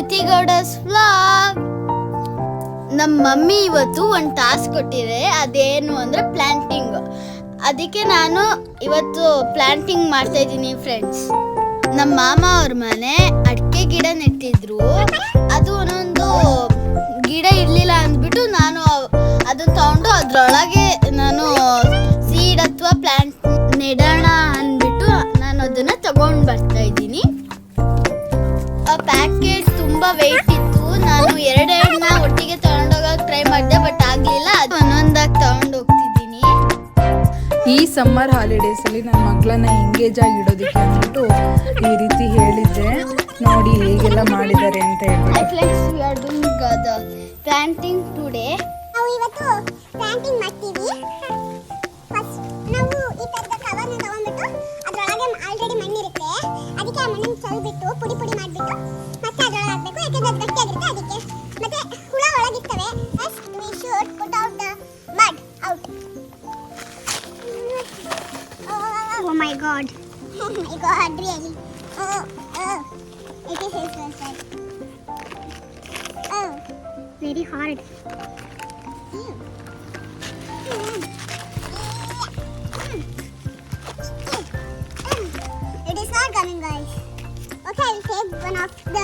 ಶ್ರುತಿ ಗೌಡಸ್ vlog. ನಮ್ಮ mummy ಇವತ್ತು ಒಂದು ಟಾಸ್ಕ್ ಕೊಟ್ಟಿದೆ, ಅದೇನು ಅಂದರೆ ಪ್ಲಾಂಟಿಂಗ್. ಅದಕ್ಕೆ ನಾನು ಇವತ್ತು ಪ್ಲಾಂಟಿಂಗ್ ಮಾಡ್ತಾ ಇದ್ದೀನಿ ಫ್ರೆಂಡ್ಸ್. ನಮ್ಮ ಮಾಮ ಅವ್ರ ಮನೆ ಅಡಿಕೆ ಗಿಡ ನೆಟ್ಟಿದ್ರು, ಅದು ಒಂದೊಂದು ಗಿಡ ಇರಲಿಲ್ಲ ಅಂದ್ಬಿಟ್ಟು ನಾನು ಅದನ್ನು ತಗೊಂಡು ಅದರೊಳಗೆ ನಾನು ಸೀಡ್ ಅಥವಾ ಪ್ಲಾಂಟ್ ನೆಡೋಣ ಅಂದ್ಬಿಟ್ಟು ನಾನು ಅದನ್ನು ತಗೊಂಡು ಬರ್ತಾ ಇದ್ದೀನಿ. ಆ ಪ್ಯಾಕೇಜ್ ತುಂಬ ವೆಯ್ಟ್ ಇತ್ತು. ನಾನು ಎರಡೆರಡನ್ನ ಒಟ್ಟಿಗೆ ತಗೊಂಡೋಗಕ್ಕೆ ಟ್ರೈ ಮಾಡಿದೆ, ಬಟ್ ಆಗಲಿಲ್ಲ. ಅದು ಒಂದೊಂದಾಗಿ ತಗೊಂಡು ಹೋಗ್ತಿದ್ದೀನಿ. ಈ ಸಮ್ಮರ್ ಹಾಲಿಡೇಸಲ್ಲಿ ನನ್ನ ಮಗಳನ್ನ ಎಂಗೇಜ್ ಆಗಿ ಇಡೋದಕ್ಕೆ ಅಂದ್ಬಿಟ್ಟು ಈ ರೀತಿ ಹೇಳಿದ್ದೆ. ನೋಡಿ ಹೇಗೆಲ್ಲ ಮಾಡಿದ್ದಾರೆ ಅಂತ ಹೇಳ್ಬಿಟ್ಟು. We are doing the planting today. ನಾವು ಇವತ್ತು ಪ್ಲಾಂಟಿಂಗ್ ಮಾಡ್ತೀವಿ. ಫಸ್ಟ್ ನಾವು ಈ ತರದ ಕವರ್ನ ತಗೊಂಡ್ಬಿಟ್ಟು ಅದರೊಳಗೆ ಆಲ್ರೆಡಿ ಮಣ್ಣಿರುತ್ತೆ, ಅದಕ್ಕೆ ಆ ಮಣ್ಣನ್ನು ಚೆಲ್ಬಿಟ್ಟು ಪುಡಿ ಪುಡಿ ಮಾಡಿಬಿಟ್ಟು ಮತ್ತೆ ಅದರೊಳಗೆ ಹಾಕಬೇಕು, ಯಾಕಂದ್ರೆ ಅದು ಗಟ್ಟಿಯಾಗಿರುತ್ತೆ ಅದಕ್ಕೆ. ಮತ್ತೆ ಹುಳ ಒಳಗಿರ್ತವೆ. First we should put out the mud out. Oh my god. Oh my god, really. It is useless. Oh, very hard. It is not coming, guys. Okay, I will take one of the.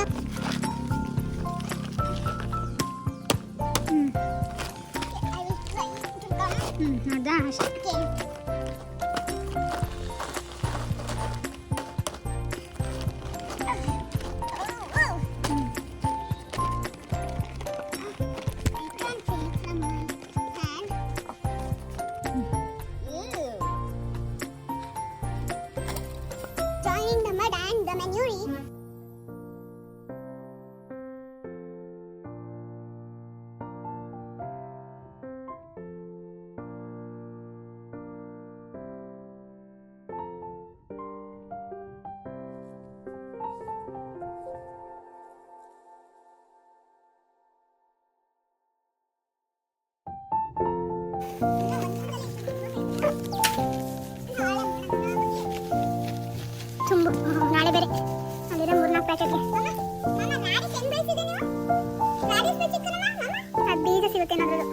Okay, I will try to come. Not that. Okay. Joining the mud and the manure. ತುಂಬು ನಾಳೆ ಬೇರೆ ಅಲ್ಲಿರೋ 3-4 ಪ್ಯಾಕೆಟ್ಗೆ ಅದು ಬೀಜ ಸಿಗುತ್ತೆ ಏನಾದರೂ.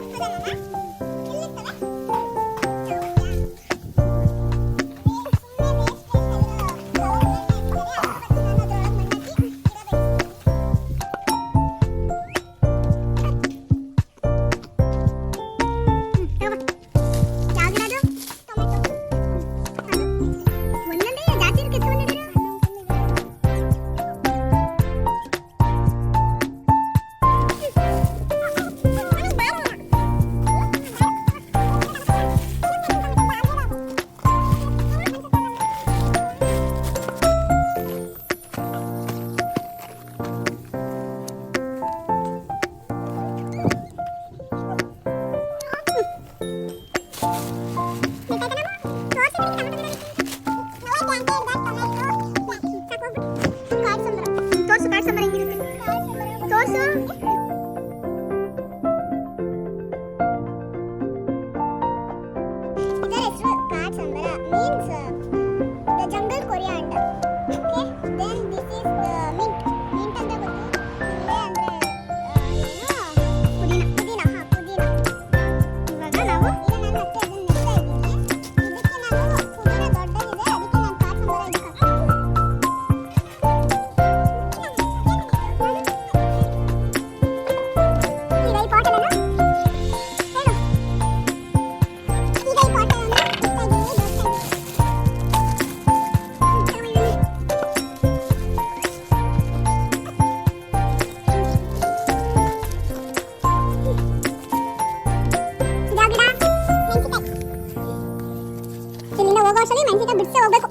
ಮೆಣಸಿನ ಬಿಡಿಸಿ ಹೋಗ್ಬೇಕು.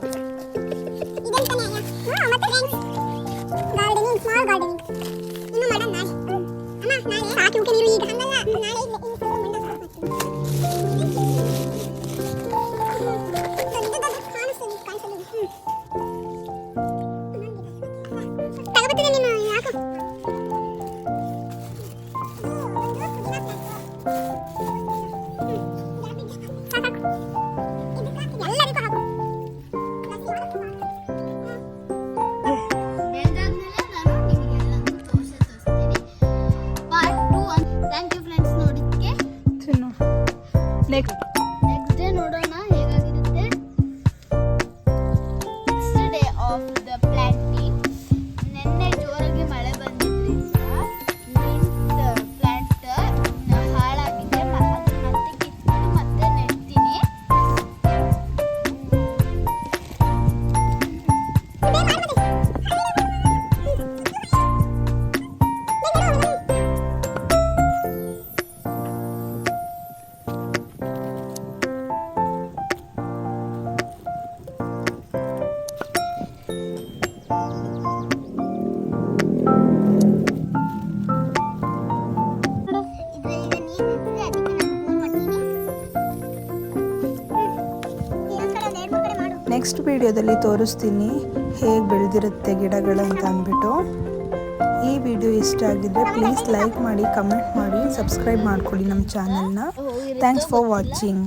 ಇದೆಲ್ಲ ತಾನೇ ಮತ್ತೆ ಗಾರ್ಡನಿಂಗ್, ಸ್ಮಾಲ್ ಗಾರ್ಡನಿಂಗ್ ಇನ್ನು ಮಾಡೋಣ ನಾಳೆ. ಅಮ್ಮ ನಾಳೆ ಸಾಕಿ ಉಕ್ಕೆ ನೀರು ಈಗ ಹಂಗಲ್ಲ, ನಾಳೆ ಇನ್ನು ಸ್ವಲ್ಪ ಮಣ್ಣು ಹಾಕ್ತೀನಿ. ತಗೋಬರ್ತೀನಿ ನೀನು ಯಾಕೋ ಸಾಕು. ಎಲ್ಲರಿಗೂ ಹಾಕು. ನೆಕ್ಸ್ಟ್ ವಿಡಿಯೋದಲ್ಲಿ ತೋರಿಸ್ತೀನಿ ಹೇಗೆ ಬೆಳೆದಿರುತ್ತೆ ಗಿಡಗಳು ಅಂತ ಅಂದ್ಬಿಟ್ಟು. ಈ ವಿಡಿಯೋ ಇಷ್ಟ ಆಗಿದ್ರೆ ಪ್ಲೀಸ್ ಲೈಕ್ ಮಾಡಿ, ಕಮೆಂಟ್ ಮಾಡಿ, ಸಬ್ಸ್ಕ್ರೈಬ್ ಮಾಡ್ಕೊಳ್ಳಿ ನಮ್ಮ ಚಾನಲ್ನ. Thanks for watching.